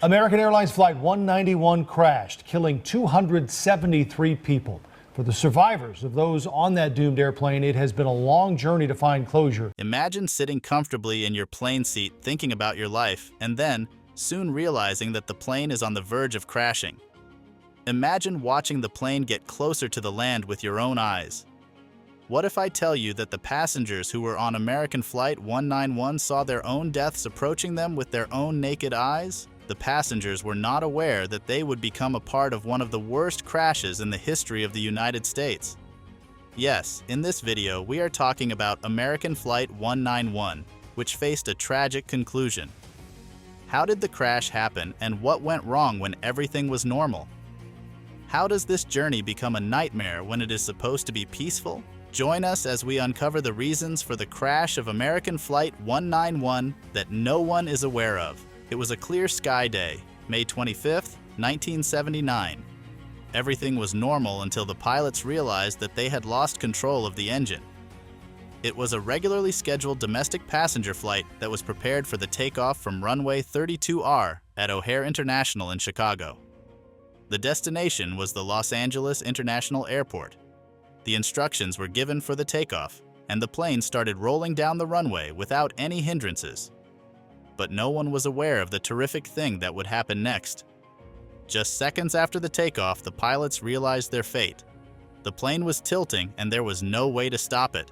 American Airlines Flight 191 crashed, killing 273 people. For the survivors of those on that doomed airplane, it has been a long journey to find closure. Imagine sitting comfortably in your plane seat thinking about your life, and then soon realizing that the plane is on the verge of crashing. Imagine watching the plane get closer to the land with your own eyes. What if I tell you that the passengers who were on American Flight 191 saw their own deaths approaching them with their own naked eyes? The passengers were not aware that they would become a part of one of the worst crashes in the history of the United States. Yes, in this video, we are talking about American Flight 191, which faced a tragic conclusion. How did the crash happen, and what went wrong when everything was normal? How does this journey become a nightmare when it is supposed to be peaceful? Join us as we uncover the reasons for the crash of American Flight 191 that no one is aware of. It was a clear sky day, May 25th, 1979. Everything was normal until the pilots realized that they had lost control of the engine. It was a regularly scheduled domestic passenger flight that was prepared for the takeoff from runway 32R at O'Hare International in Chicago. The destination was the Los Angeles International Airport. The instructions were given for the takeoff, and the plane started rolling down the runway without any hindrances. But no one was aware of the terrific thing that would happen next. Just seconds after the takeoff, the pilots realized their fate. The plane was tilting, and there was no way to stop it.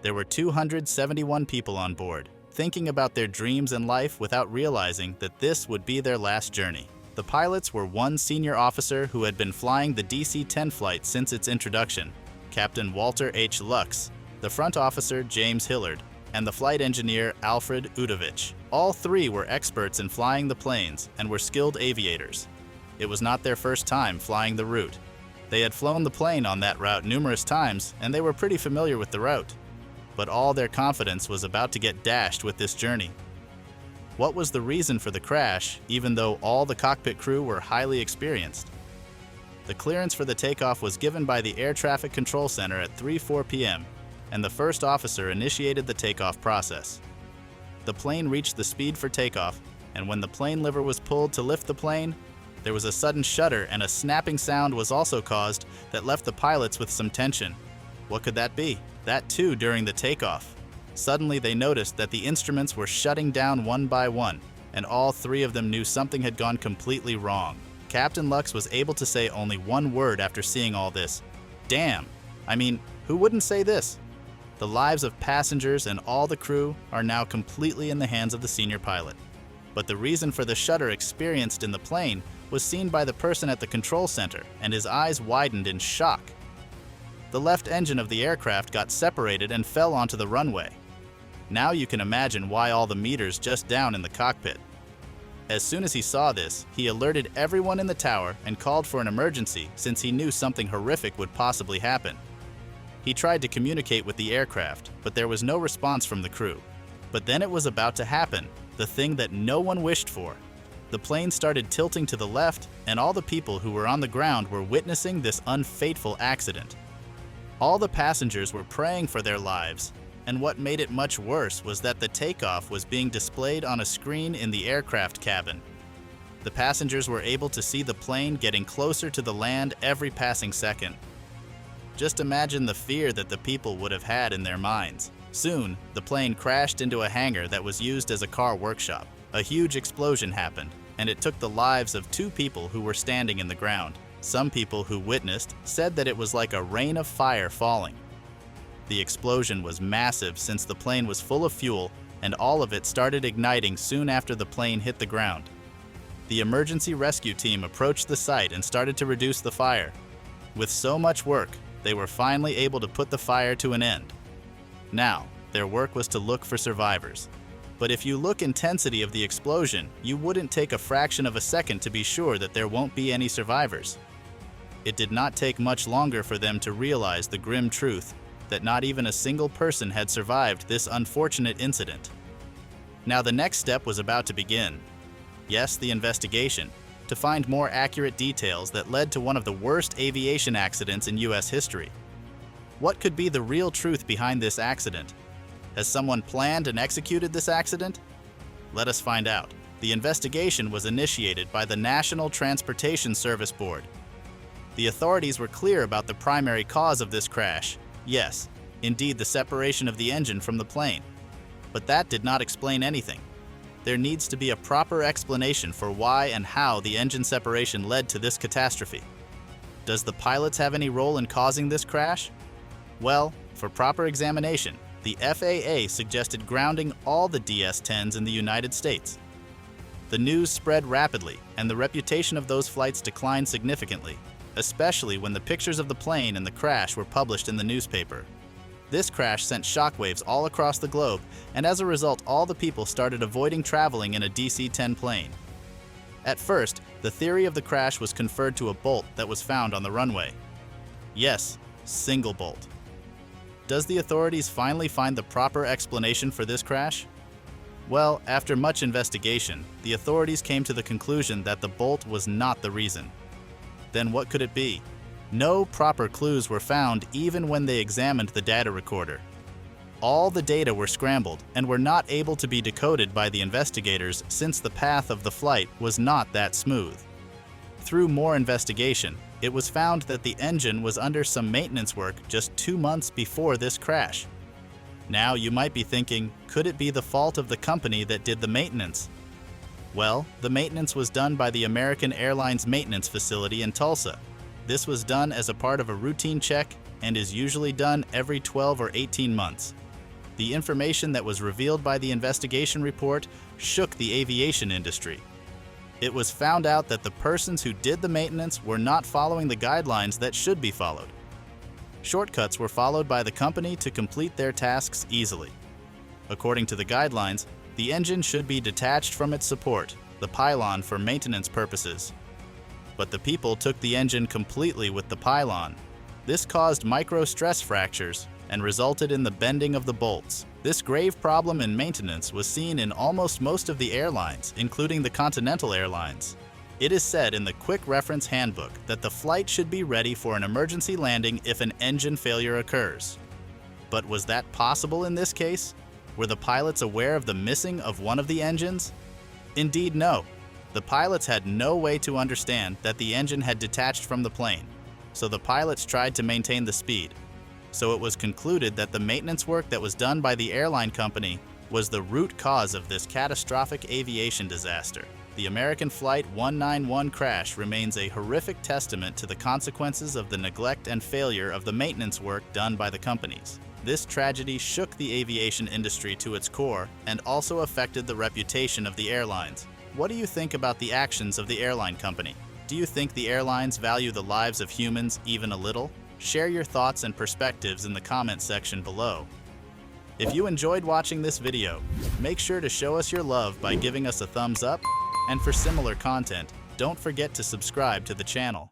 There were 271 people on board, thinking about their dreams and life without realizing that this would be their last journey. The pilots were one senior officer who had been flying the DC-10 flight since its introduction, Captain Walter H. Lux, the front officer James Hillard, and the flight engineer Alfred Udovich. All three were experts in flying the planes and were skilled aviators. It was not their first time flying the route. They had flown the plane on that route numerous times, and they were pretty familiar with the route. But all their confidence was about to get dashed with this journey. What was the reason for the crash, even though all the cockpit crew were highly experienced? The clearance for the takeoff was given by the Air Traffic Control Center at 3:04 p.m., and the first officer initiated the takeoff process. The plane reached the speed for takeoff, and when the plane lever was pulled to lift the plane, there was a sudden shudder, and a snapping sound was also caused that left the pilots with some tension. What could that be? That too during the takeoff. Suddenly they noticed that the instruments were shutting down one by one, and all three of them knew something had gone completely wrong. Captain Lux was able to say only one word after seeing all this: damn. I mean, who wouldn't say this? The lives of passengers and all the crew are now completely in the hands of the senior pilot. But the reason for the shudder experienced in the plane was seen by the person at the control center, and his eyes widened in shock. The left engine of the aircraft got separated and fell onto the runway. Now you can imagine why all the meters just down in the cockpit. As soon as he saw this, he alerted everyone in the tower and called for an emergency since he knew something horrific would possibly happen. He tried to communicate with the aircraft, but there was no response from the crew. But then it was about to happen, the thing that no one wished for. The plane started tilting to the left, and all the people who were on the ground were witnessing this unfateful accident. All the passengers were praying for their lives, and what made it much worse was that the takeoff was being displayed on a screen in the aircraft cabin. The passengers were able to see the plane getting closer to the land every passing second. Just imagine the fear that the people would have had in their minds. Soon, the plane crashed into a hangar that was used as a car workshop. A huge explosion happened, and it took the lives of 2 people who were standing in the ground. Some people who witnessed said that it was like a rain of fire falling. The explosion was massive since the plane was full of fuel, and all of it started igniting soon after the plane hit the ground. The emergency rescue team approached the site and started to reduce the fire. With so much work, they were finally able to put the fire to an end. Now, their work was to look for survivors. But if you look intensity of the explosion, you wouldn't take a fraction of a second to be sure that there won't be any survivors. It did not take much longer for them to realize the grim truth that not even a single person had survived this unfortunate incident. Now the next step was about to begin. Yes, the investigation, to find more accurate details that led to one of the worst aviation accidents in US history. What could be the real truth behind this accident? Has someone planned and executed this accident? Let us find out. The investigation was initiated by the National Transportation Service Board. The authorities were clear about the primary cause of this crash. Yes, indeed, the separation of the engine from the plane. But that did not explain anything. There needs to be a proper explanation for why and how the engine separation led to this catastrophe. Does the pilots have any role in causing this crash? Well, for proper examination, the FAA suggested grounding all the DS-10s in the United States. The news spread rapidly, and the reputation of those flights declined significantly, especially when the pictures of the plane and the crash were published in the newspaper. This crash sent shockwaves all across the globe, and as a result, all the people started avoiding traveling in a DC-10 plane. At first, the theory of the crash was conferred to a bolt that was found on the runway. Yes, single bolt. Does the authorities finally find the proper explanation for this crash? Well, after much investigation, the authorities came to the conclusion that the bolt was not the reason. Then what could it be? No proper clues were found even when they examined the data recorder. All the data were scrambled and were not able to be decoded by the investigators since the path of the flight was not that smooth. Through more investigation, it was found that the engine was under some maintenance work just 2 months before this crash. Now you might be thinking, could it be the fault of the company that did the maintenance? Well, the maintenance was done by the American Airlines maintenance facility in Tulsa. This was done as a part of a routine check and is usually done every 12 or 18 months. The information that was revealed by the investigation report shook the aviation industry. It was found out that the persons who did the maintenance were not following the guidelines that should be followed. Shortcuts were followed by the company to complete their tasks easily. According to the guidelines, the engine should be detached from its support, the pylon, for maintenance purposes. But the people took the engine completely with the pylon. This caused micro-stress fractures and resulted in the bending of the bolts. This grave problem in maintenance was seen in almost most of the airlines, including the Continental Airlines. It is said in the Quick Reference Handbook that the flight should be ready for an emergency landing if an engine failure occurs. But was that possible in this case? Were the pilots aware of the missing of one of the engines? Indeed, no. The pilots had no way to understand that the engine had detached from the plane, so the pilots tried to maintain the speed. So it was concluded that the maintenance work that was done by the airline company was the root cause of this catastrophic aviation disaster. The American Flight 191 crash remains a horrific testament to the consequences of the neglect and failure of the maintenance work done by the companies. This tragedy shook the aviation industry to its core and also affected the reputation of the airlines. What do you think about the actions of the airline company? Do you think the airlines value the lives of humans even a little? Share your thoughts and perspectives in the comment section below. If you enjoyed watching this video, make sure to show us your love by giving us a thumbs up, and for similar content, don't forget to subscribe to the channel.